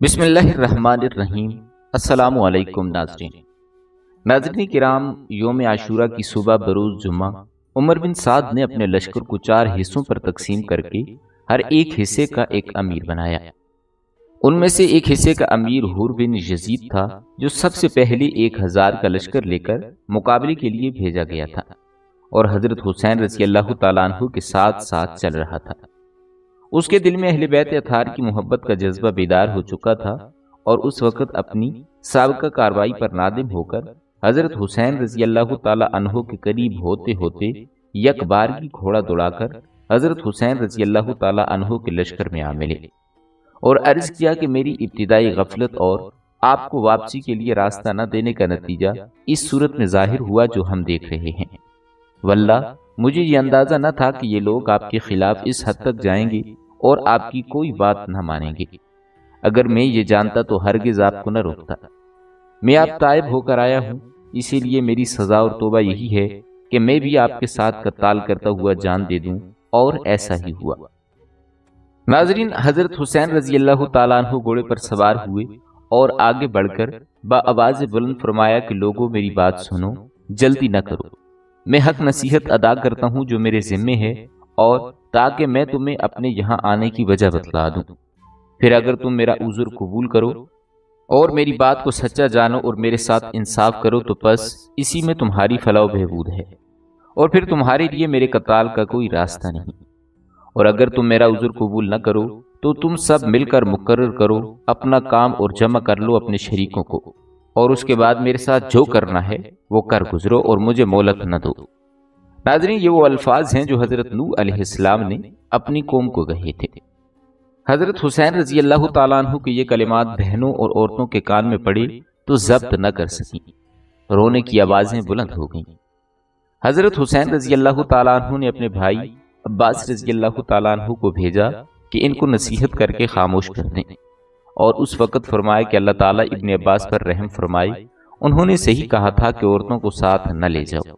بسم اللہ الرحمن الرحیم۔ السلام علیکم ناظرین کرام، یوم عاشورہ کی صبح بروز جمعہ عمر بن سعد نے اپنے لشکر کو 4 حصوں پر تقسیم کر کے ہر ایک حصے کا ایک امیر بنایا۔ ان میں سے ایک حصے کا امیر حور بن یزید تھا، جو سب سے پہلے 1000 کا لشکر لے کر مقابلے کے لیے بھیجا گیا تھا اور حضرت حسین رضی اللہ تعالیٰ عنہ کے ساتھ ساتھ چل رہا تھا۔ اس کے دل میں اہل بیت اطہار کی محبت کا جذبہ بیدار ہو چکا تھا اور اس وقت اپنی سابقہ کارروائی پر نادم ہو کر حضرت حسین رضی اللہ تعالی عنہ کے قریب ہوتے ہوتے یک بار کی گھوڑا دوڑا کر حضرت حسین رضی اللہ تعالی عنہ کے لشکر میں آ ملے اور عرض کیا کہ میری ابتدائی غفلت اور آپ کو واپسی کے لیے راستہ نہ دینے کا نتیجہ اس صورت میں ظاہر ہوا جو ہم دیکھ رہے ہیں۔ واللہ مجھے یہ اندازہ نہ تھا کہ یہ لوگ آپ کے خلاف اس حد تک جائیں گے اور آپ کی کوئی بات نہ مانیں گے۔ اگر میں یہ جانتا تو ہرگز آپ کو نہ روکتا۔ میں آپ تائب ہو کر آیا ہوں، اسی لیے میری سزا اور توبہ یہی ہے کہ میں بھی آپ کے ساتھ قتال کرتا ہوا جان دے دوں، اور ایسا ہی ہوا۔ ناظرین، حضرت حسین رضی اللہ تعالیٰ عنہ گھوڑے پر سوار ہوئے اور آگے بڑھ کر بآواز بلند فرمایا کہ لوگوں میری بات سنو، جلدی نہ کرو۔ میں حق نصیحت ادا کرتا ہوں جو میرے ذمے ہے، اور تاکہ میں تمہیں اپنے یہاں آنے کی وجہ بتلا دوں۔ پھر اگر تم میرا عذر قبول کرو اور میری بات کو سچا جانو اور میرے ساتھ انصاف کرو تو بس اسی میں تمہاری فلاح و بہبود ہے، اور پھر تمہارے لیے میرے قتال کا کوئی راستہ نہیں۔ اور اگر تم میرا عذر قبول نہ کرو تو تم سب مل کر مقرر کرو اپنا کام اور جمع کر لو اپنے شریکوں کو، اور اس کے بعد میرے ساتھ جو کرنا ہے وہ کر گزرو اور مجھے مہلت نہ دو۔ ناظرین، یہ وہ الفاظ ہیں جو حضرت نوح علیہ السلام نے اپنی قوم کو کہے تھے۔ حضرت حسین رضی اللہ تعالیٰ عنہ کے یہ کلمات بہنوں اور عورتوں کے کان میں پڑے تو ضبط نہ کر سکیں، رونے کی آوازیں بلند ہو گئیں۔ حضرت حسین رضی اللہ تعالیٰ عنہ نے اپنے بھائی عباس رضی اللہ تعالیٰ عنہ کو بھیجا کہ ان کو نصیحت کر کے خاموش کر دیں، اور اس وقت فرمایا کہ اللہ تعالیٰ ابن عباس پر رحم فرمائے، انہوں نے صحیح کہا تھا کہ عورتوں کو ساتھ نہ لے جاؤ۔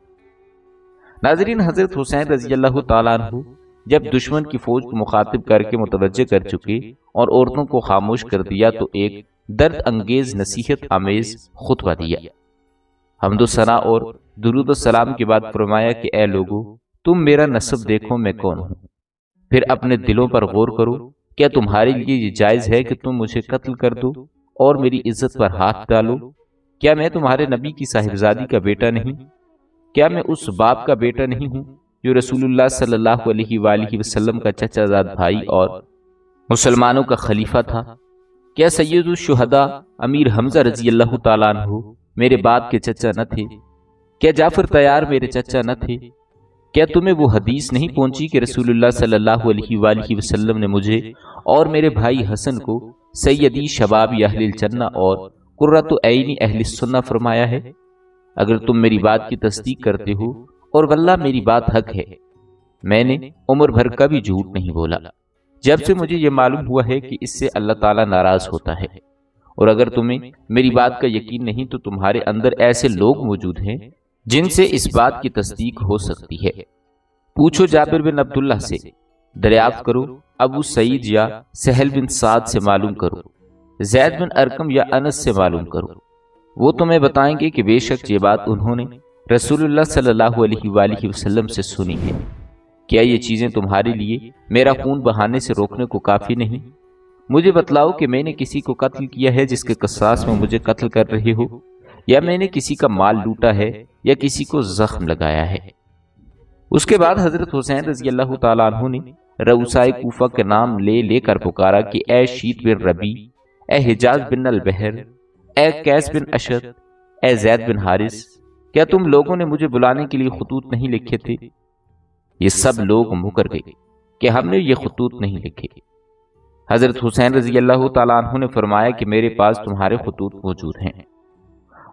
ناظرین، حضرت حسین رضی اللہ تعالیٰ عنہ جب دشمن کی فوج کو مخاطب کر کے متوجہ کر چکے اور عورتوں کو خاموش کر دیا تو ایک درد انگیز نصیحت آمیز خطبہ دیا۔ حمد و ثنا اور درود و سلام کے بعد فرمایا کہ اے لوگو، تم میرا نسب دیکھو میں کون ہوں، پھر اپنے دلوں پر غور کرو، کیا تمہارے لیے یہ جائز ہے کہ تم مجھے قتل کر دو اور میری عزت پر ہاتھ ڈالو؟ کیا میں تمہارے نبی کی صاحبزادی کا بیٹا نہیں؟ کیا میں اس باپ کا بیٹا نہیں ہوں جو رسول اللہ صلی اللہ علیہ وآلہ وسلم کا چچا زاد بھائی اور مسلمانوں کا خلیفہ تھا؟ کیا سید الشہداء امیر حمزہ رضی اللہ تعالیٰ عنہ میرے باپ کے چچا نہ تھے؟ کیا جعفر طیار میرے چچا نہ تھے؟ کیا تمہیں وہ حدیث نہیں پہنچی کہ رسول اللہ صلی اللہ علیہ وآلہ وسلم نے مجھے اور میرے بھائی حسن کو سیدی شباب اہل الجنہ اور قرۃ عین اہل السنہ فرمایا ہے؟ اگر تم میری بات کی تصدیق کرتے ہو، اور واللہ میری بات حق ہے، میں نے عمر بھر کا بھی جھوٹ نہیں بولا جب سے مجھے یہ معلوم ہوا ہے کہ اس سے اللہ تعالیٰ ناراض ہوتا ہے۔ اور اگر تمہیں میری بات کا یقین نہیں تو تمہارے اندر ایسے لوگ موجود ہیں جن سے اس بات کی تصدیق ہو سکتی ہے۔ پوچھو جابر بن عبداللہ سے، دریافت کرو ابو سعید یا سہل بن سعد سے معلوم کرو، زید بن ارقم یا انس سے معلوم کرو، وہ تمہیں بتائیں گے کہ بے شک یہ بات انہوں نے رسول اللہ صلی اللہ علیہ وآلہ وسلم سے سنی ہے۔ کیا یہ چیزیں تمہارے لیے میرا خون بہانے سے روکنے کو کافی نہیں؟ مجھے بتلاؤ کہ میں نے کسی کو قتل کیا ہے جس کے قصاص میں مجھے قتل کر رہے ہو، یا میں نے کسی کا مال لوٹا ہے یا کسی کو زخم لگایا ہے۔ اس کے بعد حضرت حسین رضی اللہ تعالیٰ عنہ نے رؤسائے کوفہ کے نام لے لے کر پکارا کہ اے شیط بن ربیع، اے حجاز بن البحر، اے قیس بن اشد، اے زید بن حارث، کیا تم لوگوں نے مجھے بلانے کے لیے خطوط نہیں لکھے تھے؟ یہ سب لوگ مکر گئے کہ ہم نے یہ خطوط نہیں لکھے۔ حضرت حسین رضی اللہ تعالیٰ عنہ نے فرمایا کہ میرے پاس تمہارے خطوط موجود ہیں۔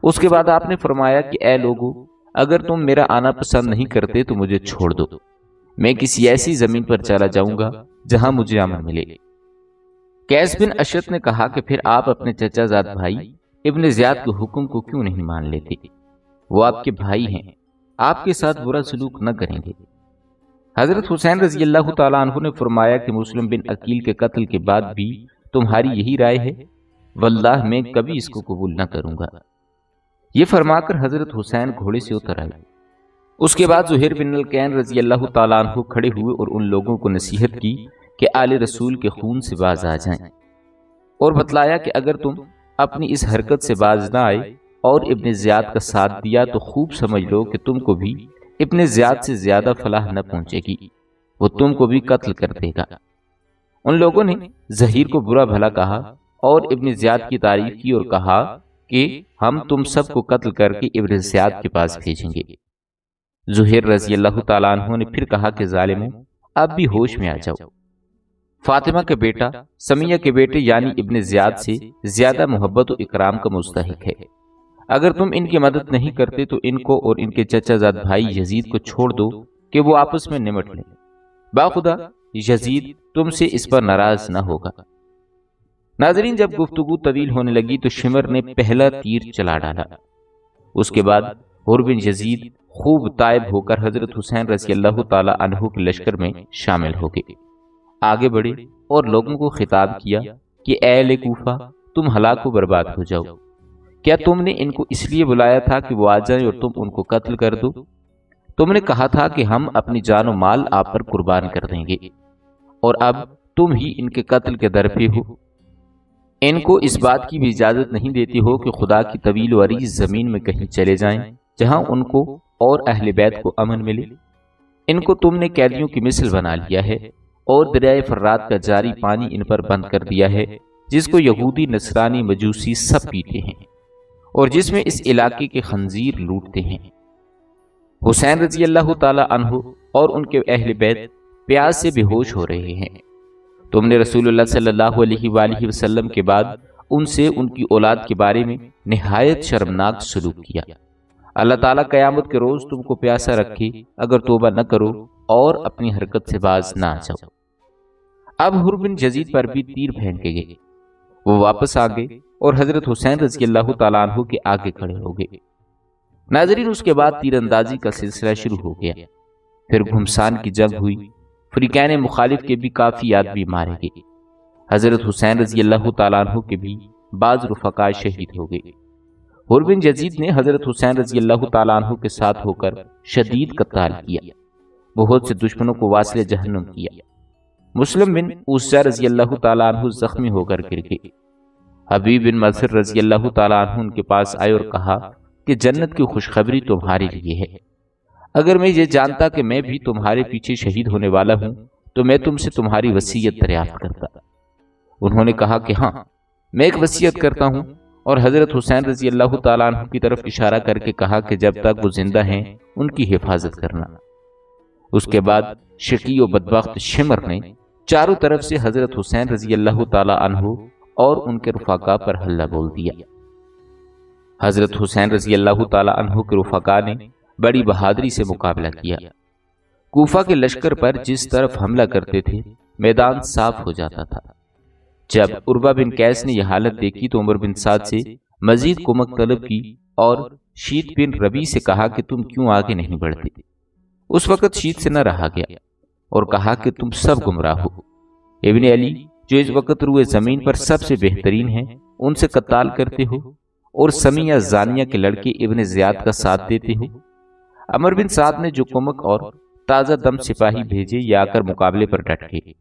اس کے بعد آپ نے فرمایا کہ اے لوگو، اگر تم میرا آنا پسند نہیں کرتے تو مجھے چھوڑ دو، میں کسی ایسی زمین پر چلا جاؤں گا جہاں مجھے امن ملے۔ قیس بن اشد نے کہا کہ پھر آپ اپنے چچا زاد بھائی ابن زیاد کے حکم کو کیوں نہیں مان لیتے؟ وہ آپ کے بھائی ہیں، آپ کے ساتھ برا سلوک نہ کریں گے۔ حضرت حسین رضی اللہ تعالیٰ عنہ نے فرمایا کہ مسلم بن عقیل کے قتل کے بعد بھی تمہاری یہی رائے ہے؟ واللہ میں کبھی اس کو قبول نہ کروں گا۔ یہ فرما کر حضرت حسین گھوڑے سے اتر آئے۔ اس کے بعد زہیر بن الکین رضی اللہ تعالیٰ عنہ کھڑے ہوئے اور ان لوگوں کو نصیحت کی کہ آل رسول کے خون سے باز آ جائیں، اور بتلایا کہ اگر تم اپنی اس حرکت سے باز نہ آئے اور ابن زیاد کا ساتھ دیا تو خوب سمجھ لو کہ تم کو بھی ابن زیاد سے زیادہ فلاح نہ پہنچے گی، وہ تم کو بھی قتل کر دے گا۔ ان لوگوں نے زہیر کو برا بھلا کہا اور ابن زیاد کی تعریف کی اور کہا کہ ہم تم سب کو قتل کر کے ابن زیاد کے پاس بھیجیں گے۔ زہیر رضی اللہ تعالیٰ عنہ نے پھر کہا کہ ظالموں، اب بھی ہوش میں آ جاؤ، فاطمہ کے بیٹا سمیہ کے بیٹے یعنی ابن زیاد سے زیادہ محبت و اکرام کا مستحق ہے۔ اگر تم ان کی مدد نہیں کرتے تو ان کو اور ان کے چچا زاد بھائی یزید کو چھوڑ دو کہ وہ آپس میں نمٹ لیں، باخدا یزید تم سے اس پر ناراض نہ ہوگا۔ ناظرین، جب گفتگو طویل ہونے لگی تو شمر نے پہلا تیر چلا ڈالا۔ اس کے بعد حر بن یزید خوب تائب ہو کر حضرت حسین رضی اللہ تعالی عنہ کے لشکر میں شامل ہو گئے، آگے بڑھے اور لوگوں کو خطاب کیا کہ اے اہل کوفہ، تم ہلاک و برباد ہو جاؤ۔ کیا تم نے ان کو اس لیے بلایا تھا کہ وہ آ جائیں اور تم ان کو قتل کر دو؟ تم نے کہا تھا کہ ہم اپنی جان و مال آپ پر قربان کر دیں گے، اور اب تم ہی ان کے قتل کے در پہ ہو۔ ان کو اس بات کی بھی اجازت نہیں دیتی ہو کہ خدا کی طویل و عریض زمین میں کہیں چلے جائیں جہاں ان کو اور اہل بیت کو امن ملے۔ ان کو تم نے قیدیوں کی مثل بنا لیا ہے اور دریائے فرات کا جاری پانی ان پر بند کر دیا ہے، جس کو یہودی، نصرانی، مجوسی سب پیتے ہیں اور جس میں اس علاقے کے خنزیر لوٹتے ہیں۔ حسین رضی اللہ تعالی عنہ اور ان کے اہل بیت پیاس سے بے ہوش ہو رہے ہیں۔ تم نے رسول اللہ صلی اللہ علیہ وآلہ وسلم کے بعد ان سے ان کی اولاد کے بارے میں نہایت شرمناک سلوک کیا۔ اللہ تعالیٰ قیامت کے روز تم کو پیاسا رکھے اگر توبہ نہ کرو اور اپنی حرکت سے باز نہ آ جاؤ۔ اب حر بن یزید پر بھی تیر پھینک کے گئے، وہ واپس آ گئے اور حضرت حسین رضی اللہ تعالیٰ عنہ کے آگے کھڑے ہو گئے۔ ناظرین، اس کے بعد تیر اندازی کا سلسلہ شروع ہو گیا، پھر گھمسان کی جنگ ہوئی، فریقین مخالف کے بھی کافی آدمی مارے گئے۔ حضرت حسین رضی اللہ تعالیٰ عنہ کے بھی بعض رفقا شہید ہو گئے۔ حر بن یزید نے حضرت حسین رضی اللہ تعالیٰ عنہ کے ساتھ ہو کر شدید قتال کیا، بہت سے دشمنوں کو واصل جہنم کیا۔ مسلم بن اوسجہ رضی اللہ تعالیٰ عنہ زخمی ہو کر گر گئے۔ حبیب بن مظہر رضی اللہ تعالیٰ عنہ ان کے پاس آئے اور کہا کہ جنت کی خوشخبری تمہارے لیے ہے، اگر میں یہ جانتا کہ میں بھی تمہارے پیچھے شہید ہونے والا ہوں تو میں تم سے تمہاری وصیت دریافت کرتا۔ انہوں نے کہا کہ ہاں، میں ایک وصیت کرتا ہوں، اور حضرت حسین رضی اللہ تعالیٰ عنہ کی طرف اشارہ کر کے کہا کہ جب تک وہ زندہ ہیں ان کی حفاظت کرنا۔ اس کے بعد شقی و بدبخت شمر نے چاروں طرف سے حضرت حسین رضی اللہ تعالیٰ عنہ اور ان کے رفقا پر حملہ بول دیا۔ حضرت حسین رضی اللہ تعالیٰ عنہ کے رفقا نے بڑی بہادری سے مقابلہ کیا۔ کوفہ کے لشکر پر جس طرف حملہ کرتے تھے میدان صاف ہو جاتا تھا۔ جب عربہ بن قیس نے یہ حالت دیکھی تو عمر بن سعد سے مزید کمک طلب کی اور شیت بن ربی سے کہا کہ تم کیوں آگے نہیں بڑھتے؟ اس وقت شیت سے نہ رہا گیا اور کہا کہ تم سب گمراہ ہو۔ ابن علی جو اس وقت روئے زمین پر سب سے بہترین ہیں ان سے قتال کرتے ہو اور سمیہ زانیہ کے لڑکے ابن زیاد کا ساتھ دیتے ہو۔ عمر بن سعد نے جو کمک اور تازہ دم سپاہی بھیجے یہ آ کر مقابلے پر ڈٹ گئے۔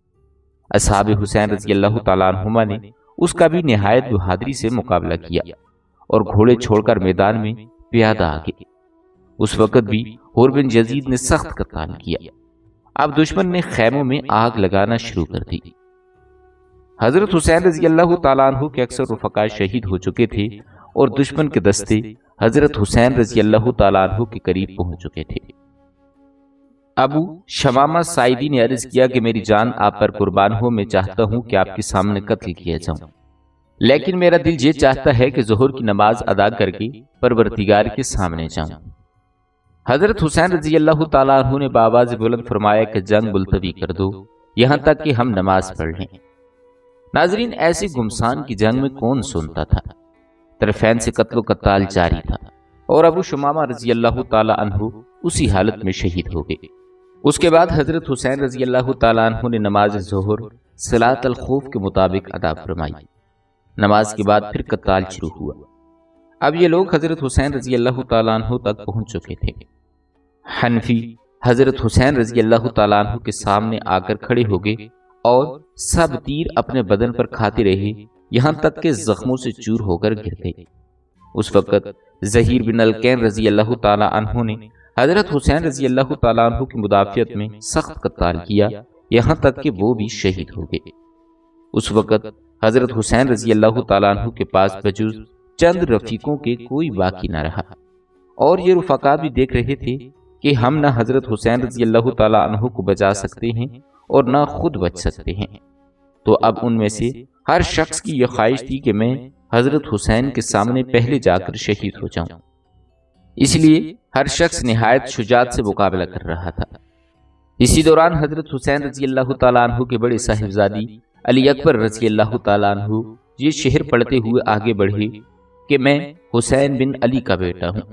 اصحاب حسین رضی اللہ تعالیٰ عنہما نے اس کا بھی نہایت بہادری سے مقابلہ کیا اور گھوڑے چھوڑ کر میدان میں پیادہ آ گئے۔ اس وقت بھی حر بن یزید نے سخت قتال کیا۔ اب دشمن نے خیموں میں آگ لگانا شروع کر دی۔ حضرت حسین رضی اللہ تعالیٰ عنہ کے اکثر رفقا شہید ہو چکے تھے اور دشمن کے دستے حضرت حسین رضی اللہ تعالیٰ عنہ کے قریب پہنچ چکے تھے۔ ابو شمامہ سائدی نے عرض کیا کہ میری جان آپ پر قربان ہو، میں چاہتا ہوں کہ آپ کے سامنے قتل کیا جاؤں، لیکن میرا دل یہ چاہتا ہے کہ ظہر کی نماز ادا کر کے پروردگار کے سامنے جاؤں۔ حضرت حسین رضی اللہ تعالیٰ عنہ نے بآواز بلند فرمایا کہ جنگ ملتوی کر دو یہاں تک کہ ہم نماز پڑھ لیں۔ ناظرین، ایسی گمسان کی جنگ میں کون سنتا تھا؟ طرفین سے قتل و قتال جاری تھا اور ابو شمامہ رضی اللہ تعالیٰ عنہ اسی حالت میں شہید ہو گئے۔ اس کے بعد حضرت حسین رضی اللہ تعالیٰ عنہ نے نماز ظہر صلاۃ الخوف کے مطابق ادا فرمائی۔ نماز کے بعد پھر قتال شروع ہوا۔ اب یہ لوگ حضرت حسین رضی اللہ تعالیٰ عنہ تک پہنچ چکے تھے۔ حنفی حضرت حسین رضی اللہ تعالیٰ عنہ کے سامنے آ کر کھڑے ہو گئے اور سب تیر اپنے بدن پر کھاتے رہے، یہاں تک کہ زخموں سے چور ہو کر گر گئے۔ اس وقت ظہیر بن الکین رضی اللہ تعالیٰ عنہ نے حضرت حسین رضی اللہ تعالیٰ عنہ کی مدافعت میں سخت قتال کیا، یہاں تک کہ وہ بھی شہید ہو گئے۔ اس وقت حضرت حسین رضی اللہ تعالیٰ عنہ کے پاس بجز چند رفیقوں کے کوئی باقی نہ رہا، اور یہ رفقا بھی دیکھ رہے تھے کہ ہم نہ حضرت حسین رضی اللہ تعالیٰ عنہ کو بچا سکتے ہیں اور نہ خود بچ سکتے ہیں۔ تو اب ان میں سے ہر شخص کی یہ خواہش تھی کہ میں حضرت حسین کے سامنے پہلے جا کر شہید ہو جاؤں، اس لیے ہر شخص نہایت شجاعت سے مقابلہ کر رہا تھا۔ اسی دوران حضرت حسین رضی اللہ تعالیٰ عنہ کے بڑے صاحبزادی علی اکبر رضی اللہ تعالیٰ عنہ یہ شعر پڑھتے ہوئے آگے بڑھے کہ میں حسین بن علی کا بیٹا ہوں،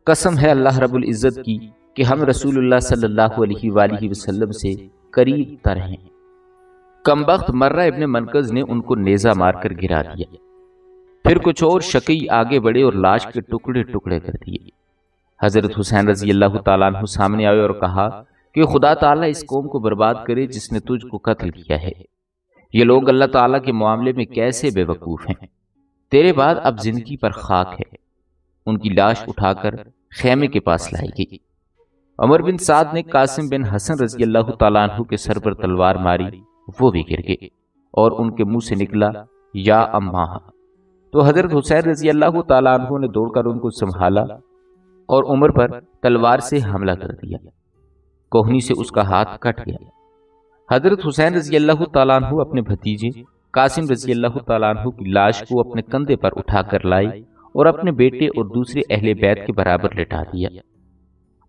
قسم ہے اللہ رب العزت کی کہ ہم رسول اللہ صلی اللہ علیہ وآلہ وسلم سے قریب تر ہیں۔ کمبخت مرہ ابن منقذ نے ان کو نیزہ مار کر گرا دیا۔ پھر کچھ اور شقی آگے بڑھے اور لاش کے ٹکڑے ٹکڑے کر دیے۔ حضرت حسین رضی اللہ تعالیٰ عنہ سامنے آئے اور کہا کہ خدا تعالیٰ اس قوم کو برباد کرے جس نے تجھ کو قتل کیا ہے۔ یہ لوگ اللہ تعالیٰ کے معاملے میں کیسے بے وقوف ہیں، تیرے بعد اب زندگی پر خاک ہے۔ ان کی لاش اٹھا کر خیمے کے پاس لائی گئی۔ عمر بن سعد نے قاسم بن حسن رضی اللہ تعالیٰ عنہ کے سر پر تلوار ماری، وہ بھی گر گئے اور ان کے منہ سے نکلا یا اماں۔ تو حضرت حسین رضی اللہ تعالیٰ عنہ نے دوڑ کر ان کو سنبھالا اور عمر پر تلوار سے حملہ کر دیا، کوہنی سے اس کا ہاتھ کٹ گیا۔ حضرت حسین رضی اللہ تعالیٰ عنہ اپنے بھتیجے قاسم رضی اللہ تعالیٰ عنہ کی لاش کو اپنے کندھے پر اٹھا کر لائے اور اپنے بیٹے اور دوسرے اہل بیت کے برابر لٹا دیا۔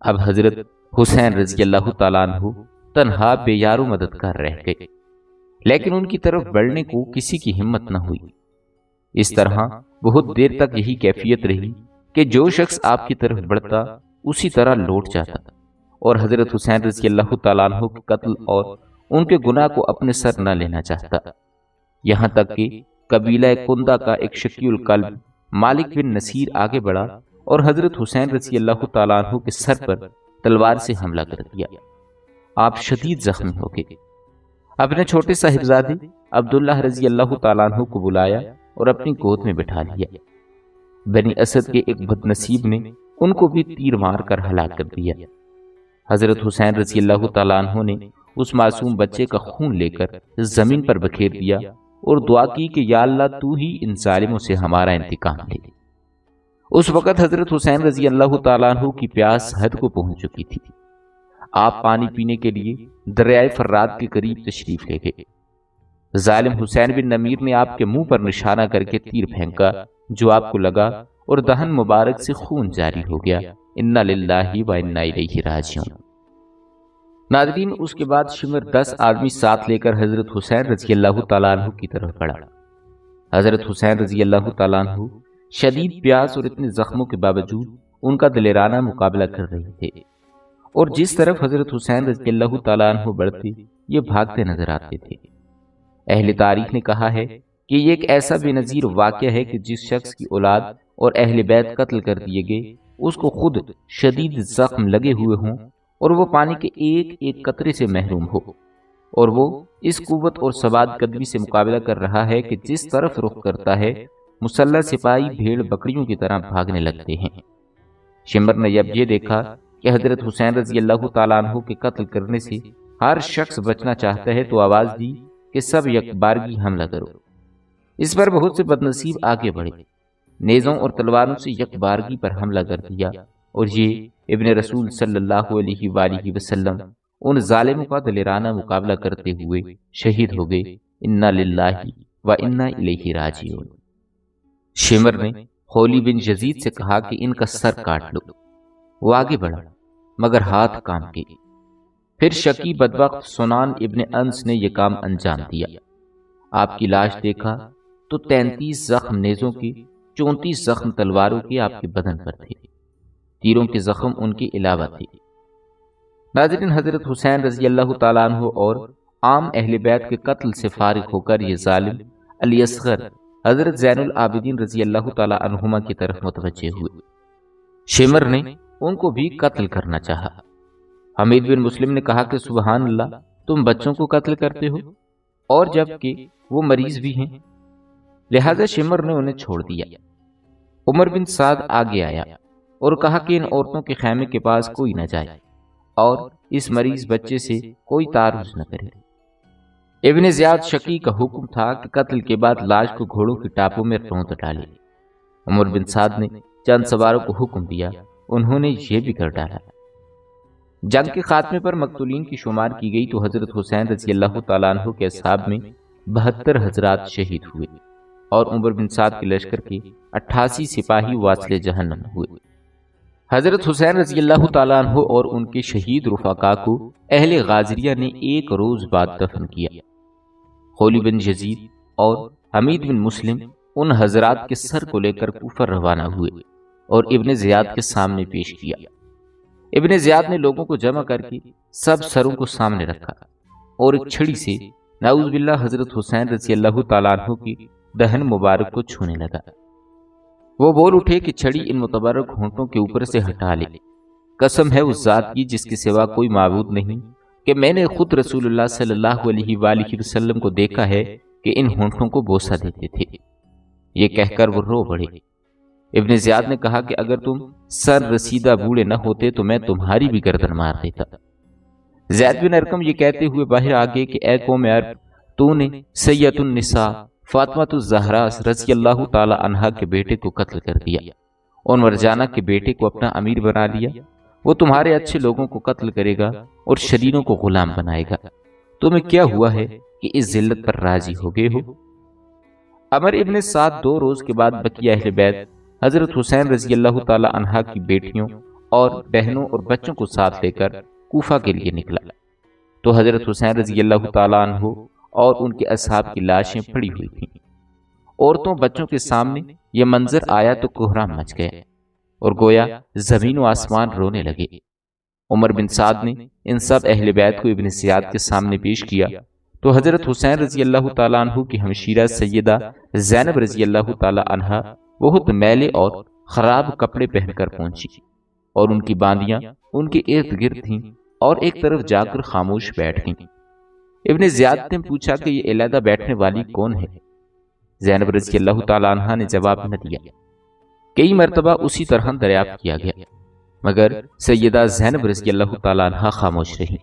اب حضرت حسین رضی اللہ تعالیٰ عنہ تنہا بے یار و مددگار رہ گئے، لیکن ان کی طرف بڑھنے کو کسی کی ہمت نہ ہوئی۔ اس طرح بہت دیر تک یہی کیفیت رہی کہ جو شخص آپ کی طرف بڑھتا اسی طرح لوٹ جاتا، اور حضرت حسین رضی اللہ تعالیٰ عنہ کے قتل اور ان کے گناہ کو اپنے سر نہ لینا چاہتا، یہاں تک کہ قبیلہ کندہ کا ایک شقی القلب مالک بن نصیر آگے بڑھا اور حضرت حسین رضی اللہ تعالیٰ عنہ کے سر پر تلوار سے حملہ کر دیا۔ آپ شدید زخمی ہو گئے۔ اپنے چھوٹے صاحبزادے عبداللہ رضی اللہ تعالیٰ عنہ کو بلایا اور اپنی گود میں بٹھا لیا۔ بنی اسد کے ایک بد نصیب نے ان کو بھی تیر مار کر ہلاک کر دیا۔ حضرت حسین رضی اللہ تعالیٰ عنہ نے اس معصوم بچے کا خون لے کر زمین پر بکھیر دیا اور دعا کی کہ یا اللہ تو ہی ان ظالموں سے ہمارا انتقام لے۔ اس وقت حضرت حسین رضی اللہ تعالیٰ عنہ کی پیاس حد کو پہنچ چکی تھی۔ آپ پانی پینے کے لیے دریائے فرات کے قریب تشریف لے گئے۔ ظالم حسین بن نمیر نے آپ کے منہ پر نشانہ کر کے تیر پھینکا جو آپ کو لگا اور دہن مبارک سے خون جاری ہو گیا۔ انا للہ و انا الیہ راجعون۔ ناظرین، اس کے بعد شمر 10 آدمی ساتھ لے کر حضرت حسین رضی اللہ تعالیٰ عنہ کی طرف بڑھا۔ حضرت حسین رضی اللہ تعالیٰ عنہ شدید پیاس اور اتنے زخموں کے باوجود ان کا دلیرانہ مقابلہ کر رہے تھے، اور جس طرف حضرت حسین رضی اللہ تعالیٰ عنہ بڑھتے یہ بھاگتے نظر آتے تھے۔ اہل تاریخ نے کہا ہے کہ یہ ایک ایسا بے نظیر واقعہ ہے کہ جس شخص کی اولاد اور اہل بیت قتل کر دیے گئے اس کو خود شدید زخم لگے ہوئے ہوں اور وہ پانی کے ایک ایک قطرے سے محروم ہو، اور وہ اس قوت اور ثبات قدمی سے مقابلہ کر رہا ہے کہ جس طرف رخ کرتا ہے مسلح سپاہی بھیڑ بکریوں کی طرح بھاگنے لگتے ہیں۔ شمر نے جب یہ دیکھا کہ حضرت حسین رضی اللہ تعالیٰ عنہ کے قتل کرنے سے ہر شخص بچنا چاہتا ہے تو آواز دی کہ سب یکبارگی حملہ کرو۔ اس پر بہت سے بدنصیب آگے بڑھے، نیزوں اور تلواروں سے یکبارگی پر حملہ کر دیا، اور یہ ابن رسول صلی اللہ علیہ وآلہ وسلم ان ظالموں کا دلیرانہ مقابلہ کرتے ہوئے شہید ہو گئے۔ انا للہ و انا الیہ راجعون۔ شمر نے خولی بن یزید سے کہا کہ ان کا سر کاٹ لو۔ وہ آگے بڑھا مگر ہاتھ کام کے۔ پھر شکی بدبخت سنان ابن انس نے یہ کام انجام دیا۔ آپ کی لاش دیکھا تو 33 زخم نیزوں کے، 34 زخم تلواروں کے آپ کے بدن پر تھے، تیروں کے زخم ان کے علاوہ تھے۔ ناظرین، حضرت حسین رضی اللہ تعالیٰ عنہ اور عام اہل بیت کے قتل سے فارغ ہو کر یہ ظالم علی اصغر حضرت زین العابدین رضی اللہ تعالی عنہما کی طرف متوجہ ہوئے۔ شمر نے ان کو بھی قتل کرنا چاہا۔ حمید بن مسلم نے کہا کہ سبحان اللہ، تم بچوں کو قتل کرتے ہو اور جبکہ وہ مریض بھی ہیں۔ لہذا شمر نے انہیں چھوڑ دیا۔ عمر بن سعد آگے آیا اور کہا کہ ان عورتوں کے خیمے کے پاس کوئی نہ جائے اور اس مریض بچے سے کوئی تعرض نہ کرے۔ ابن زیاد شقی کا حکم تھا کہ قتل کے بعد لاش کو گھوڑوں کی ٹاپوں میں رونت ڈالے۔ عمر بن سعد نے چند سواروں کو حکم دیا، انہوں نے یہ بھی کر ڈالا۔ جنگ کے خاتمے پر مقتولین کی شمار کی گئی تو حضرت حسین رضی اللہ تعالیٰ عنہ کے اصحاب میں 72 حضرات شہید ہوئے اور عمر بن سعد کے لشکر کے 88 سپاہی واصل جہنم ہوئے۔ حضرت حسین رضی اللہ تعالیٰ عنہ اور ان کے شہید رفقا کو اہل غازریہ نے ایک روز بعد دفن کیا۔ خولی بن یزید اور حمید بن مسلم ان حضرات کے سر کو لے کر کوفہ روانہ ہوئے اور ابن زیاد کے سامنے پیش کیا۔ ابن زیاد نے لوگوں کو جمع کر کے سب سروں کو سامنے رکھا اور ایک چھڑی سے نعوذ باللہ حضرت حسین رضی اللہ تعالیٰ عنہ کی دہن مبارک کو چھونے لگا۔ وہ بول اٹھے کہ چھڑی ان متبرک ہونٹوں کے اوپر سے ہٹا لے، قسم ہے اس ذات کی جس کے سوا کوئی معبود نہیں کہ میں نے خود رسول اللہ صلی اللہ علیہ وآلہ وسلم کو دیکھا ہے کہ ان ہونٹوں کو بوسہ دیتے تھے۔ یہ کہہ کر وہ رو پڑے۔ ابن زیاد نے کہا کہ اگر تم سر رسیدہ بوڑھے نہ ہوتے تو میں تمہاری بھی گردن مار دیتا۔ زید بن ارقم یہ کہتے ہوئے باہر آگے کہ اے قوم عرب، تو نے سید النساء فاطمہ الزہرا رضی اللہ تعالی عنہا کے بیٹے کو قتل کر دیا اور مرجانہ کے بیٹے کو اپنا امیر بنا لیا۔ وہ تمہارے اچھے لوگوں کو قتل کرے گا اور شریروں کو غلام بنائے گا۔ تمہیں کیا ہوا ہے کہ اس ذلت پر راضی ہو گئے ہو؟ عمر ابن سعد 2 روز کے بعد بقیہ اہل بیت حضرت حسین رضی اللہ تعالی عنہا کی بیٹیوں اور بہنوں اور بچوں کو ساتھ لے کر کوفہ کے لیے نکلا تو حضرت حسین رضی اللہ تعالی عنہ اور ان کے اصحاب کی لاشیں پڑی ہوئی تھیں۔ عورتوں بچوں کے سامنے یہ منظر آیا تو کوہرام مچ گیا اور گویا زمین و آسمان رونے لگے۔ عمر بن سعد نے ان سب اہل بیت کو ابن زیاد کے سامنے پیش کیا تو حضرت حسین رضی اللہ تعالیٰ عنہ کی ہمشیرہ سیدہ زینب رضی اللہ تعالیٰ عنہا بہت میلے اور خراب کپڑے پہن کر پہنچی اور ان کی باندیاں ان کے ارد گرد تھیں اور ایک طرف جا کر خاموش بیٹھ گئیں۔ ابن زیاد نے پوچھا کہ یہ علیحدہ بیٹھنے والی کون ہے؟ زینب رضی اللہ تعالیٰ عنہا نے جواب نہ دیا۔ کئی مرتبہ اسی طرح دریافت کیا گیا مگر سیدہ زینب رضی اللہ تعالیٰ عنہا خاموش رہی۔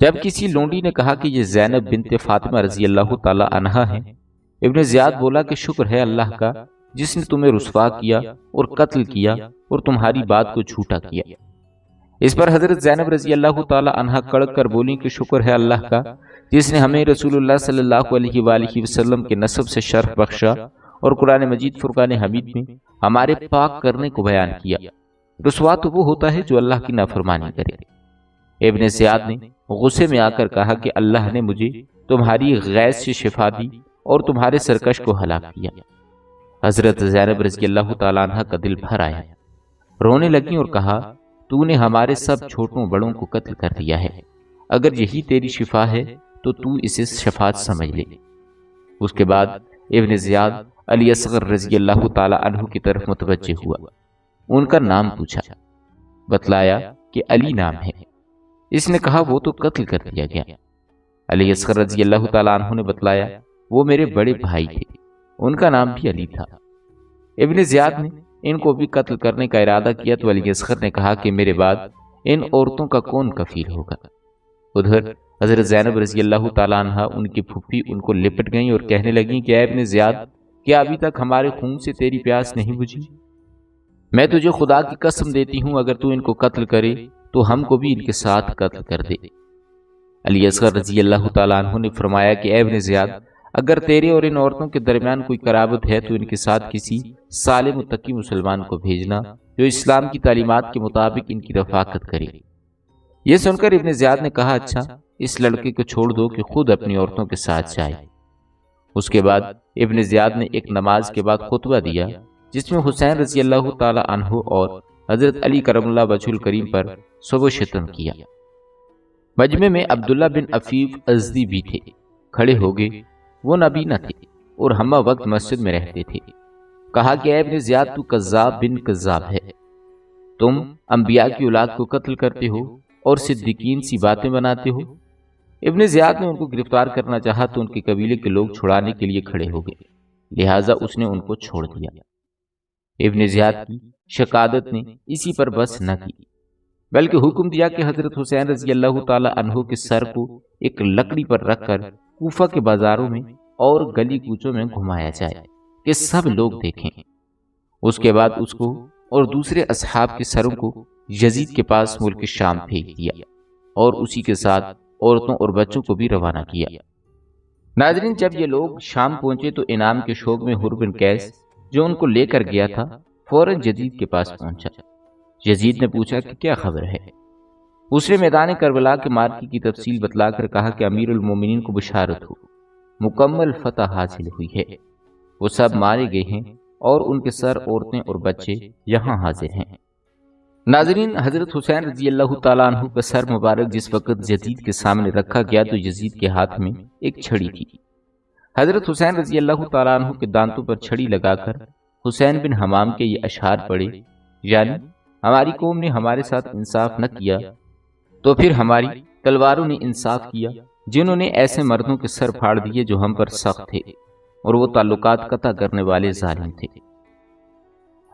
جب کسی لونڈی نے کہا کہ یہ زینب بنت فاطمہ رضی اللہ تعالیٰ عنہا ہیں، ابن زیاد بولا کہ شکر ہے اللہ کا جس نے تمہیں رسوا کیا اور قتل کیا اور تمہاری بات کو جھوٹا کیا۔ اس پر حضرت زینب رضی اللہ تعالی عنہا کڑک کر بولی کہ شکر ہے اللہ کا جس نے ہمیں رسول اللہ صلی اللہ علیہ وآلہ وسلم کے نسب سے شرف بخشا اور قرآن مجید فرقان حمید میں ہمارے پاک کرنے کو بیان کیا۔ رسوا تو وہ ہوتا ہے جو اللہ کی نافرمانی کرے۔ ابن زیاد نے غصے میں آ کر کہا کہ اللہ نے مجھے تمہاری غیظ سے شفا دی اور تمہارے سرکش کو ہلاک کیا۔ حضرت زینب رضی اللہ تعالیٰ عنہ کا دل بھر آیا، رونے لگی اور کہا تو نے ہمارے سب چھوٹوں بڑوں کو قتل کر دیا ہے، اگر یہی تیری شفا ہے تو اسے شفاعت سمجھ لے۔ اس کے بعد ابن زیاد علی اصغر رضی اللہ تعالی عنہ کی طرف متوجہ ہوا، ان کا نام پوچھا، بتلایا کہ علی نام ہے۔ اس نے کہا وہ تو قتل کر دیا گیا۔ علی اصغر رضی اللہ تعالی عنہ نے بتلایا وہ میرے بڑے بھائی تھے، ان کا نام بھی علی تھا۔ ابن زیاد نے ان کو بھی قتل کرنے کا ارادہ کیا تو علی اصغر نے کہا کہ میرے بعد ان عورتوں کا کون کفیل ہوگا؟ ادھر حضرت زینب رضی اللہ تعالیٰ عنہ ان کی پھپھی ان کو لپٹ گئیں اور کہنے لگیں کہ اے ابن زیاد، کیا ابھی تک ہمارے خون سے تیری پیاس نہیں بجھی؟ میں تجھے خدا کی قسم دیتی ہوں اگر تو ان کو قتل کرے تو ہم کو بھی ان کے ساتھ قتل کر دے۔ علی اصغر رضی اللہ تعالیٰ عنہ نے فرمایا کہ اے ابن زیاد، اگر تیرے اور ان عورتوں کے درمیان کوئی قرابت ہے تو ان کے ساتھ کسی صالح متقی مسلمان کو بھیجنا جو اسلام کی تعلیمات کے مطابق ان کی رفاقت کرے۔ یہ سن کر ابن زیاد نے کہا اچھا، اس لڑکے کو چھوڑ دو کہ خود اپنی عورتوں کے ساتھ جائے۔ اس کے بعد ابن زیاد نے ایک نماز کے بعد خطبہ دیا جس میں حسین رضی اللہ تعالی عنہ اور حضرت علی کرم اللہ وجہ الکریم پر سب و شتم کیا۔ مجمع میں عبداللہ بن عفیف ازدی بھی تھے، کھڑے ہو گئے۔ وہ نبی نہ تھے، اور ہمہ وقت مسجد میں رہتے تھے۔ کہا کہ اے ابن زیاد تو کذاب بن کذاب ہے، تم انبیاء کی اولاد کو قتل کرتے ہو اور صدیقین سی باتیں بناتے ہو۔ ابن زیاد نے ان کو گرفتار کرنا چاہا تو ان کے قبیلے کے لوگ چھڑانے کے لیے کھڑے ہو گئے، لہٰذا اس نے ان کو چھوڑ دیا۔ ابن زیاد کی شقادت نے اسی پر بس نہ کی، بلکہ حکم دیا کہ حضرت حسین رضی اللہ تعالی عنہ کے سر کو ایک لکڑی پر رکھ کر کوفہ کے بازاروں میں اور گلی کوچوں میں گھمایا جائے کہ سب لوگ دیکھیں۔ اس کے بعد اس کو اور دوسرے اصحاب کے سروں کو یزید کے پاس ملک شام بھیج دیا اور اسی کے ساتھ عورتوں اور بچوں کو بھی روانہ کیا۔ ناظرین، جب یہ لوگ شام پہنچے تو انعام کے شوق میں حر بن قیس جو ان کو لے کر گیا تھا فوراً یزید کے پاس پہنچا۔ یزید نے پوچھا کہ کیا خبر ہے؟ اس نے میدان کربلا کے مارکے کی تفصیل بتلا کر کہا کہ امیر المومنین کو بشارت ہو، مکمل فتح حاصل ہوئی ہے، وہ سب مارے گئے ہیں اور ان کے سر، عورتیں اور بچے یہاں حاضر ہیں۔ ناظرین، حضرت حسین رضی اللہ تعالیٰ عنہ کا سر مبارک جس وقت یزید کے سامنے رکھا گیا تو یزید کے ہاتھ میں ایک چھڑی تھی۔ حضرت حسین رضی اللہ تعالیٰ عنہ کے دانتوں پر چھڑی لگا کر حسین بن حمام کے یہ اشعار پڑھے، یعنی ہماری قوم نے ہمارے ساتھ انصاف نہ کیا تو پھر ہماری تلواروں نے انصاف کیا، جنہوں نے ایسے مردوں کے سر پھاڑ دیے جو ہم پر سخت تھے اور وہ تعلقات قطع کرنے والے ظالم تھے۔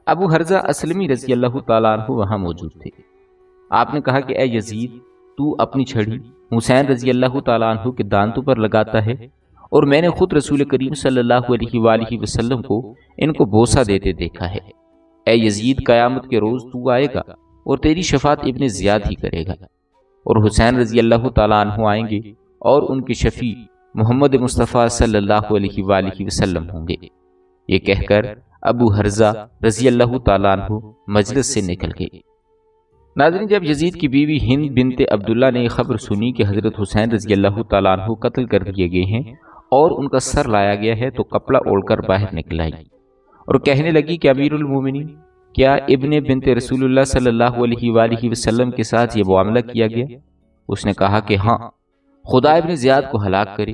ابو حرزہ اسلمی رضی اللہ تعالیٰ عنہ وہاں موجود تھے۔ آپ نے کہا کہ اے یزید، تو اپنی چھڑی حسین رضی اللہ تعالیٰ عنہ کے دانتوں پر لگاتا ہے اور میں نے خود رسول کریم صلی اللہ علیہ وآلہ وسلم کو ان کو بوسہ دیتے دیکھا ہے۔ اے یزید، قیامت کے روز تو آئے گا اور تیری شفاعت ابن زیاد ہی کرے گا، اور حسین رضی اللہ تعالیٰ عنہ آئیں گے اور ان کے شفیع محمد مصطفیٰ صلی اللہ علیہ وآلہ وسلم ہوں گے۔ یہ کہہ کر ابو حرزہ رضی اللہ تعالیٰ عنہ مجلس سے نکل گئے۔ ناظرین، جب یزید کی بیوی ہند بنت عبداللہ نے یہ خبر سنی کہ حضرت حسین رضی اللہ تعالیٰ عنہ قتل کر دیے گئے ہیں اور ان کا سر لایا گیا ہے تو کپڑا اوڑھ کر باہر نکل آئی اور کہنے لگی کہ امیر المومنین، کیا ابن بنت رسول اللہ صلی اللہ علیہ وآلہ وسلم کے ساتھ یہ معاملہ کیا گیا؟ اس نے کہا کہ ہاں، خدا ابن زیاد کو ہلاک کرے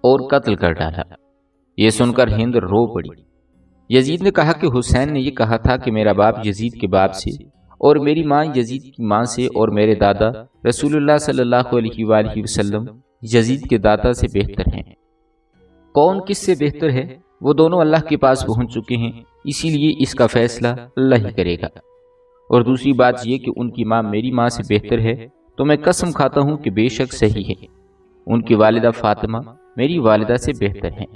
اور قتل کر ڈالا۔ یہ سن کر ہند رو پڑی۔ یزید نے کہا کہ حسین نے یہ کہا تھا کہ میرا باپ یزید کے باپ سے اور میری ماں یزید کی ماں سے اور میرے دادا رسول اللہ صلی اللہ علیہ وآلہ وسلم یزید کے دادا سے بہتر ہیں۔ کون کس سے بہتر ہے؟ وہ دونوں اللہ کے پاس پہنچ چکے ہیں، اسی لیے اس کا فیصلہ اللہ ہی کرے گا۔ اور دوسری بات یہ کہ ان کی ماں میری ماں سے بہتر ہے تو میں قسم کھاتا ہوں کہ بے شک صحیح ہے، ان کی والدہ فاطمہ میری والدہ سے بہتر ہیں۔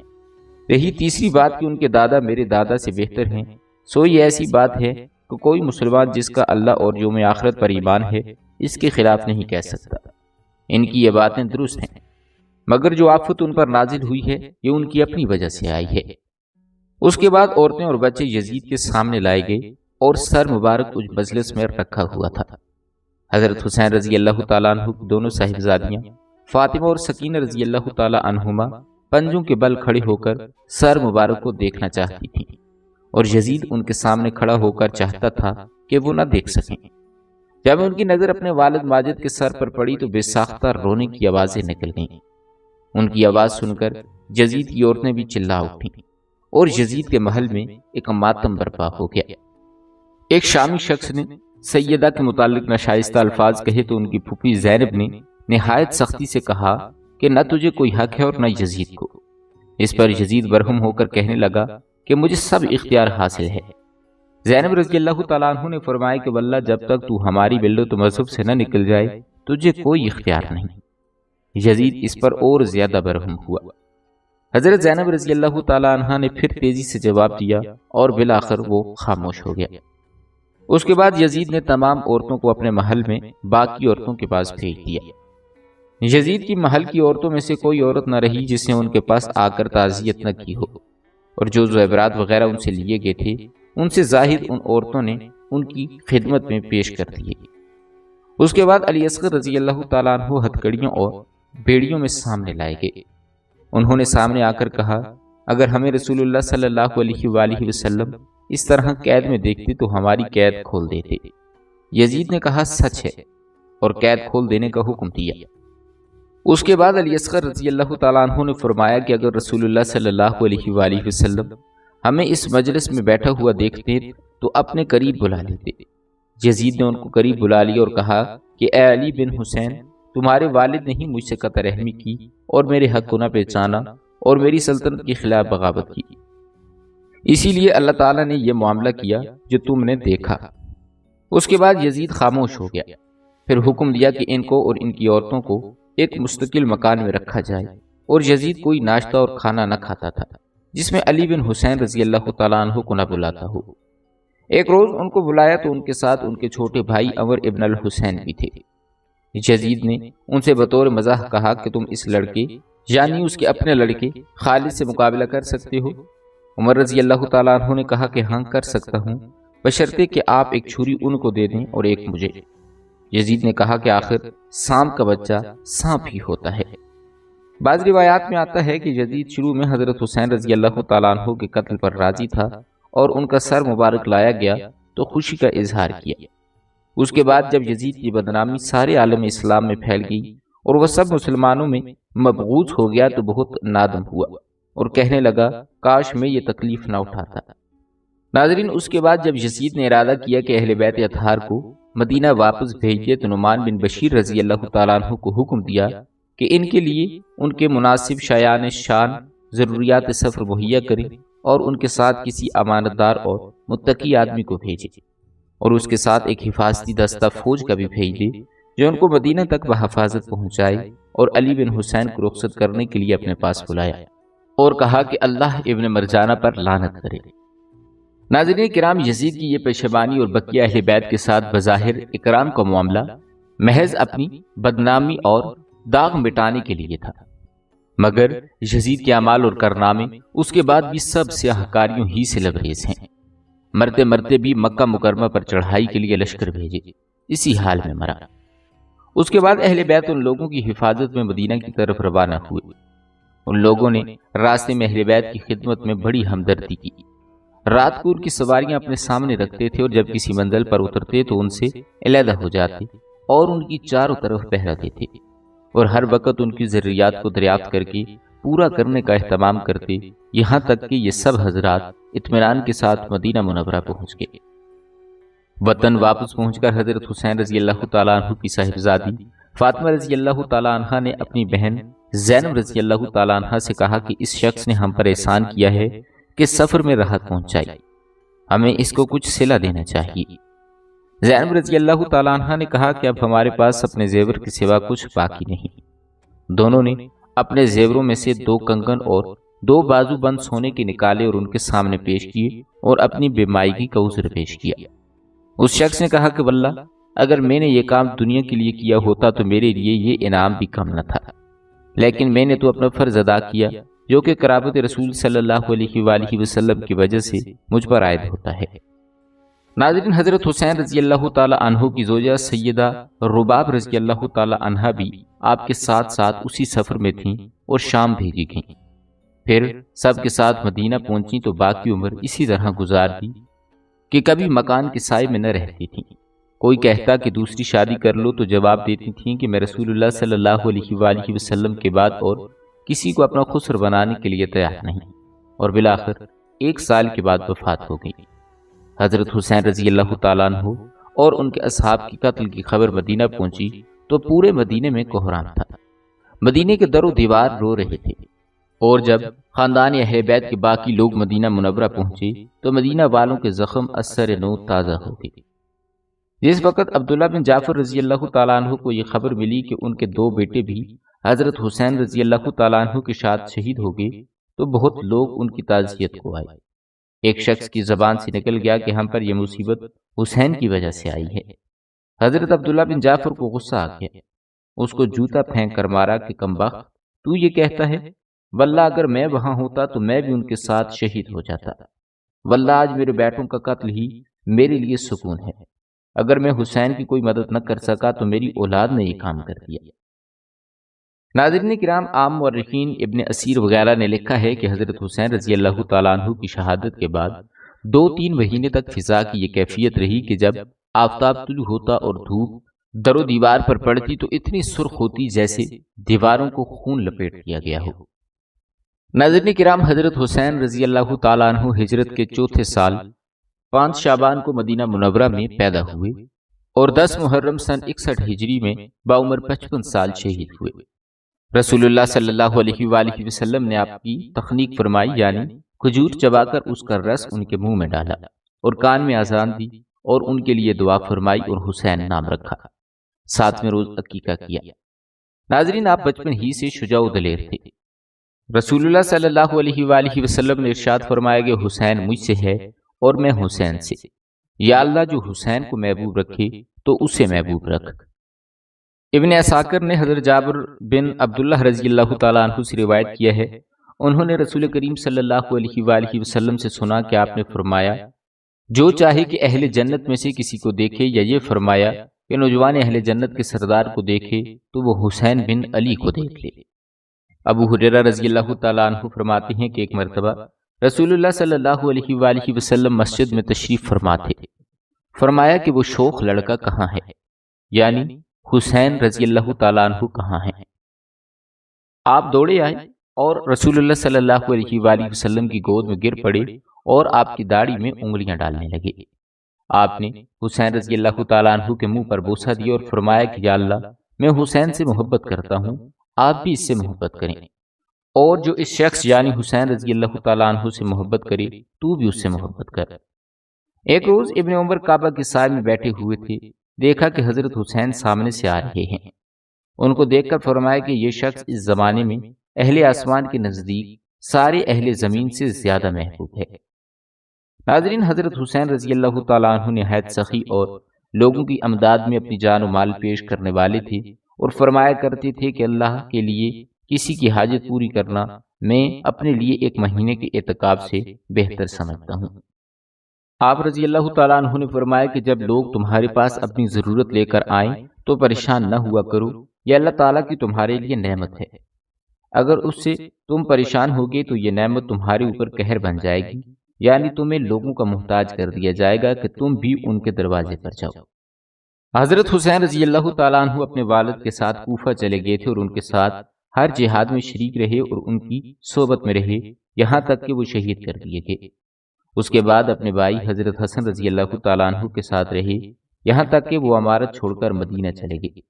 رہی تیسری بات کہ ان کے دادا میرے دادا سے بہتر ہیں، سو یہ ایسی بات ہے کہ کوئی مسلمان جس کا اللہ اور یوم آخرت پر ایمان ہے اس کے خلاف نہیں کہہ سکتا۔ ان کی یہ باتیں درست ہیں، مگر جو آفت ان پر نازل ہوئی ہے یہ ان کی اپنی وجہ سے آئی ہے۔ اس کے بعد عورتیں اور بچے یزید کے سامنے لائے گئے اور سر مبارک اس مجلس میں رکھا ہوا تھا۔ حضرت حسین رضی اللہ تعالیٰ عنہ کی دونوں صاحبزادیاں فاطمہ اور سکینہ رضی اللہ تعالیٰ عنہما پنجوں کے بل کھڑے ہو کر سر مبارک کو دیکھنا چاہتی تھیں اور یزید ان کے سامنے کھڑا ہو کر چاہتا تھا کہ وہ نہ دیکھ سکیں۔ جب ان کی نظر اپنے والد ماجد کے سر پر پڑی تو بے ساختہ رونے کی آوازیں نکل گئیں۔ ان کی آواز سن کر یزید کی عورتیں بھی چلا اٹھیں اور یزید کے محل میں ایک ماتم برپا ہو گیا۔ ایک شامی شخص نے سیدہ کے متعلق ناشائستہ الفاظ کہے تو ان کی پھوپھی زینب نے نہایت سختی سے کہا کہ نہ تجھے کوئی حق ہے اور نہ یزید کو۔ اس پر یزید برہم ہو کر کہنے لگا کہ مجھے سب اختیار حاصل ہے۔ زینب رضی اللہ تعالیٰ عنہ نے فرمایا کہ واللہ جب تک تو ہماری ملت و مذہب سے نہ نکل جائے تجھے کوئی اختیار نہیں۔ یزید اس پر اور زیادہ برہم ہوا۔ حضرت زینب رضی اللہ تعالیٰ عنہ نے پھر تیزی سے جواب دیا اور بالآخر وہ خاموش ہو گیا۔ اس کے بعد یزید نے تمام عورتوں کو اپنے محل میں باقی عورتوں کے پاس بھیج دیا۔ یزید کی محل کی عورتوں میں سے کوئی عورت نہ رہی جس نے ان کے پاس آ کر تعزیت نہ کی ہو، اور جو زیورات وغیرہ ان سے لیے گئے تھے ان سے ظاہر ان عورتوں نے ان کی خدمت میں پیش کر دیے۔ اس کے بعد علی اصغر رضی اللہ تعالیٰ عنہ ہتھکڑیوں اور بیڑیوں میں سامنے لائے گئے۔ انہوں نے سامنے آ کر کہا، اگر ہمیں رسول اللہ صلی اللہ علیہ وآلہ وسلم اس طرح قید میں دیکھتے تو ہماری قید کھول دیتے۔ یزید نے کہا، سچ ہے، اور قید کھول دینے کا حکم دیا۔ اس کے بعد علی اصغر رضی اللہ تعالیٰ عنہ نے فرمایا کہ اگر رسول اللہ صلی اللہ علیہ وآلہ وسلم ہمیں اس مجلس میں بیٹھا ہوا دیکھتے تو اپنے قریب بلا لیتے۔ یزید نے ان کو قریب بلا لیا اور کہا کہ اے علی بن حسین، تمہارے والد نے ہی مجھ سے قطع رحمی کی اور میرے حق کو نہ پہچانا اور میری سلطنت کے خلاف بغاوت کی، اسی لیے اللہ تعالیٰ نے یہ معاملہ کیا جو تم نے دیکھا۔ اس کے بعد یزید خاموش ہو گیا، پھر حکم دیا کہ ان کو اور ان کی عورتوں کو ایک مستقل مکان میں رکھا جائے، اور یزید کوئی ناشتہ اور کھانا نہ کھاتا تھا جس میں علی بن حسین رضی اللہ تعالیٰ عنہ کو نہ بلاتا ہو۔ ایک روز ان کو بلایا تو ان کے ساتھ ان کے چھوٹے بھائی عمر ابن الحسین بھی تھے۔ یزید نے ان سے بطور مزاح کہا کہ تم اس لڑکے یعنی اس کے اپنے لڑکے خالد سے مقابلہ کر سکتے ہو؟ عمر رضی اللہ تعالیٰ عنہ نے کہا کہ ہاں کر سکتا ہوں، بشرطے کہ آپ ایک چھری ان کو دے دیں اور ایک مجھے۔ یزید نے کہا کہ آخر سانپ کا بچہ سانپ ہی ہوتا ہے۔ بعض روایات میں آتا ہے کہ یزید شروع میں حضرت حسین رضی اللہ تعالیٰ عنہ کے قتل پر راضی تھا اور ان کا سر مبارک لایا گیا تو خوشی کا اظہار کیا۔ اس کے بعد جب یزید کی بدنامی سارے عالم اسلام میں پھیل گئی اور وہ سب مسلمانوں میں مبغوض ہو گیا تو بہت نادم ہوا اور کہنے لگا کاش میں یہ تکلیف نہ اٹھاتا۔ ناظرین، اس کے بعد جب یزید نے ارادہ کیا کہ اہل بیت اطہار کو مدینہ واپس بھیج دے تو نعمان بن بشیر رضی اللہ تعالیٰ عنہ کو حکم دیا کہ ان کے لیے ان کے مناسب شایان شان ضروریات سفر مہیا کریں اور ان کے ساتھ کسی امانت دار اور متقی آدمی کو بھیجے، اور اس کے ساتھ ایک حفاظتی دستہ فوج کا بھی بھیج دے جو ان کو مدینہ تک بحفاظت پہنچائے، اور علی بن حسین کو رخصت کرنے کے لیے اپنے پاس بلایا اور کہا کہ اللہ ابن مرجانہ پر لعنت کرے۔ ناظرین کرام، یزید کی یہ پشیمانی اور بقیہ اہل بیت کے ساتھ بظاہر اکرام کا معاملہ محض اپنی بدنامی اور داغ مٹانے کے لیے تھا، مگر یزید کے اعمال اور کارنامے اس کے بعد بھی سب سیاہ کاریوں ہی سے لبریز ہیں۔ مرتے مرتے بھی مکہ مکرمہ پر چڑھائی کے لیے لشکر بھیجے، اسی حال میں مرا۔ اس کے بعد اہل بیت ان لوگوں کی حفاظت میں مدینہ کی طرف روانہ ہوئے۔ ان لوگوں نے راستے میں اہل بیت کی خدمت میں بڑی ہمدردی کی۔ رات کو ان کی سواریاں اپنے سامنے رکھتے تھے اور جب کسی منزل پر اترتے تو ان سے علیحدہ ہو جاتے اور ان کی چاروں طرف پہرا دیتے، اور ہر وقت ان کی ضروریات کو دریافت کر کے پورا کرنے کا اہتمام کرتے، یہاں تک کہ یہ سب حضرات اطمینان کے ساتھ مدینہ منورہ پہنچ گئے۔ وطن واپس پہنچ کر حضرت حسین رضی اللہ تعالیٰ عنہ کی صاحبزادی فاطمہ رضی اللہ تعالیٰ عنہ نے اپنی بہن زینب رضی اللہ تعالیٰ عنہ سے کہا کہ اس شخص نے ہم پر احسان کیا ہے کہ سفر میں راحت پہنچائی، ہمیں اس کو کچھ صلہ دینا چاہیے۔ زینب رضی اللہ تعالیٰ عنہ نے کہا کہ اب ہمارے پاس اپنے زیور کے سوا کچھ باقی نہیں۔ دونوں نے اپنے زیوروں میں سے 2 کنگن اور 2 بازو بند سونے کے نکالے اور ان کے سامنے پیش کیے اور اپنی بے مائگی کا عذر پیش کیا۔ اس شخص نے کہا کہ واللہ اگر میں نے یہ کام دنیا کے لیے کیا ہوتا تو میرے لیے یہ انعام بھی کم نہ تھا، لیکن میں نے تو اپنا فرض ادا کیا جو کہ قرابت رسول صلی اللہ علیہ وآلہ وسلم کی وجہ سے مجھ پر عائد ہوتا ہے۔ ناظرین، حضرت حسین رضی اللہ تعالی عنہ کی زوجہ سیدہ رباب رضی اللہ تعالی عنہ بھی آپ کے ساتھ ساتھ اسی سفر میں تھیں اور شام بھیجی گئیں۔ پھر سب کے ساتھ مدینہ پہنچی تو باقی عمر اسی طرح گزار دی کہ کبھی مکان کے سائے میں نہ رہتی تھیں۔ کوئی کہتا کہ دوسری شادی کر لو تو جواب دیتی تھیں کہ میں رسول اللہ صلی اللہ علیہ وآلہ وسلم کے بعد اور کسی کو اپنا خسر بنانے کے لیے تیار نہیں، اور بالآخر 1 سال کے بعد وفات ہو گئی۔ حضرت حسین رضی اللہ تعالیٰ عنہ اور ان کے اصحاب کی قتل کی خبر مدینہ پہنچی تو پورے مدینے میں کوہرام تھا۔ مدینے کے در و دیوار رو رہے تھے، اور جب خاندان اہل بیت کے باقی لوگ مدینہ منورہ پہنچے تو مدینہ والوں کے زخم اثر نو تازہ ہو گئے۔ جس وقت عبداللہ بن جعفر رضی اللہ تعالیٰ عنہ کو یہ خبر ملی کہ ان کے 2 بیٹے بھی حضرت حسین رضی اللہ تعالیٰ عنہ کے ساتھ شہید ہو گئے تو بہت لوگ ان کی تعزیت کو آئے۔ ایک شخص کی زبان سے نکل گیا کہ ہم پر یہ مصیبت حسین کی وجہ سے آئی ہے۔ حضرت عبداللہ بن جعفر کو غصہ آ گیا، اس کو جوتا پھینک کر مارا کہ کمبخت، تو یہ کہتا ہے؟ واللہ اگر میں وہاں ہوتا تو میں بھی ان کے ساتھ شہید ہو جاتا۔ واللہ آج میرے بیٹوں کا قتل ہی میرے لیے سکون ہے، اگر میں حسین کی کوئی مدد نہ کر سکا تو میری اولاد نے یہ کام کر دیا۔ ناظرین کرام، عام مورخین ابن اسیر وغیرہ نے لکھا ہے کہ حضرت حسین رضی اللہ تعالیٰ عنہ کی شہادت کے بعد 2-3 مہینے تک فضا کی یہ کیفیت رہی کہ جب آفتاب طلوع ہوتا اور دھوپ در و دیوار پر پڑتی تو اتنی سرخ ہوتی جیسے دیواروں کو خون لپیٹ دیا گیا ہو۔ ناظرین کرام، حضرت حسین رضی اللہ تعالیٰ عنہ ہجرت کے چوتھے سال 5 شعبان کو مدینہ منورہ میں پیدا ہوئے اور 10 محرم سن 61 ہجری میں باعمر 55 سال شہید ہوئے۔ رسول اللہ صلی اللہ علیہ وآلہ وسلم نے آپ کی تخنیق فرمائی، یعنی کھجور چبا کر اس کا رس ان کے منہ میں ڈالا اور کان میں اذان دی اور ان کے لیے دعا فرمائی اور حسین نام رکھا۔ 7ویں روز عقیقہ کیا۔ ناظرین، آپ بچپن ہی سے شجاع و دلیر تھے۔ رسول اللہ صلی اللہ علیہ وآلہ وسلم نے ارشاد فرمایا کہ حسین مجھ سے ہے اور میں حسین سے، یا اللہ جو حسین کو محبوب رکھے تو اسے محبوب رکھ۔ ابن عساکر نے حضرت جابر بن عبداللہ رضی اللہ تعالیٰ عنہ سے روایت کیا ہے، انہوں نے رسول کریم صلی اللہ علیہ وآلہ وسلم سے سنا کہ آپ نے فرمایا، جو چاہے کہ اہل جنت میں سے کسی کو دیکھے، یا یہ فرمایا کہ نوجوان اہل جنت کے سردار کو دیکھے تو وہ حسین بن علی کو دیکھ لے۔ ابو ہریرہ رضی اللہ تعالیٰ عنہ فرماتے ہیں کہ ایک مرتبہ رسول اللہ صلی اللہ علیہ وآلہ وسلم مسجد میں تشریف فرما تھے۔ فرمایا کہ وہ شوخ لڑکا کہاں ہے، یعنی حسین رضی اللہ تعالیٰ عنہ کہاں ہیں؟ آپ دوڑے آئے اور رسول اللہ صلی اللہ علیہ وآلہ وسلم کی گود میں گر پڑے اور آپ کی داڑھی میں انگلیاں ڈالنے لگے۔ آپ نے حسین رضی اللہ تعالیٰ عنہ کے منہ پر بوسہ دیا اور فرمایا کہ یا اللہ، میں حسین سے محبت کرتا ہوں، آپ بھی اس سے محبت کریں، اور جو اس شخص یعنی حسین رضی اللہ تعالیٰ عنہ سے محبت کرے تو بھی اس سے محبت کر۔ ایک روز ابن عمر کعبہ کے سائے میں بیٹھے ہوئے تھے، دیکھا کہ حضرت حسین سامنے سے آ رہے ہیں۔ ان کو دیکھ کر فرمایا کہ یہ شخص اس زمانے میں اہل آسمان کے نزدیک سارے اہل زمین سے زیادہ محبوب ہے۔ ناظرین، حضرت حسین رضی اللہ تعالیٰ عنہ نہایت سخی اور لوگوں کی امداد میں اپنی جان و مال پیش کرنے والے تھے اور فرمایا کرتے تھے کہ اللہ کے لیے کسی کی حاجت پوری کرنا میں اپنے لیے 1 مہینے کے اعتکاف سے بہتر سمجھتا ہوں۔ آپ رضی اللہ تعالیٰ عنہ نے فرمایا کہ جب لوگ تمہارے پاس اپنی ضرورت لے کر آئیں تو پریشان نہ ہوا کرو، یہ اللہ تعالیٰ کی تمہارے لیے نعمت ہے، اگر اس سے تم پریشان ہوگے تو یہ نعمت تمہارے اوپر قہر بن جائے گی، یعنی تمہیں لوگوں کا محتاج کر دیا جائے گا کہ تم بھی ان کے دروازے پر جاؤ۔ حضرت حسین رضی اللہ تعالیٰ عنہ اپنے والد کے ساتھ کوفہ چلے گئے تھے اور ان کے ساتھ ہر جہاد میں شریک رہے اور ان کی صحبت میں رہے، یہاں تک کہ وہ شہید کر دیے گئے۔ اس کے بعد اپنے بھائی حضرت حسن رضی اللہ تعالیٰ عنہ کے ساتھ رہے، یہاں تک کہ وہ عمارت چھوڑ کر مدینہ چلے گئے،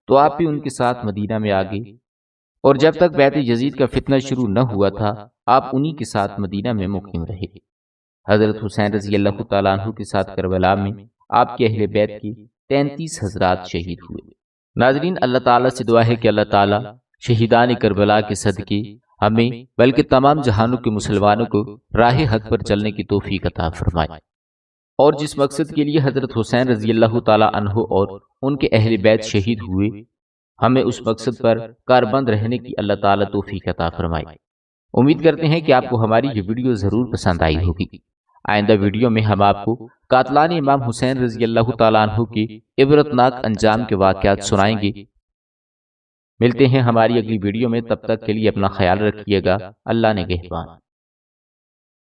تو آپ بھی ان کے ساتھ مدینہ میں آ گئے، اور جب تک بیعت یزید کا فتنہ شروع نہ ہوا تھا آپ انہی کے ساتھ مدینہ میں مقیم رہے۔ حضرت حسین رضی اللہ تعالیٰ عنہ کے ساتھ کربلا میں آپ کے اہل بیت کی 33 حضرات شہید ہوئے۔ ناظرین، اللہ تعالیٰ سے دعا ہے کہ اللہ تعالیٰ شہیدان کربلا کے صدقے ہمیں بلکہ تمام جہانوں کے مسلمانوں کو راہ حق پر چلنے کی توفیق عطا فرمائے، اور جس مقصد کے لیے حضرت حسین رضی اللہ تعالیٰ عنہ اور ان کے اہل بیت شہید ہوئے، ہمیں اس مقصد پر کاربند رہنے کی اللہ تعالیٰ توفیق عطا فرمائے۔ امید کرتے ہیں کہ آپ کو ہماری یہ ویڈیو ضرور پسند آئی ہوگی۔ آئندہ ویڈیو میں ہم آپ کو قاتلان امام حسین رضی اللہ تعالیٰ عنہ کے عبرتناک انجام کے واقعات سنائیں گے۔ ملتے ہیں ہماری اگلی ویڈیو میں، تب تک کے لیے اپنا خیال رکھیے گا۔ اللہ نگہبان۔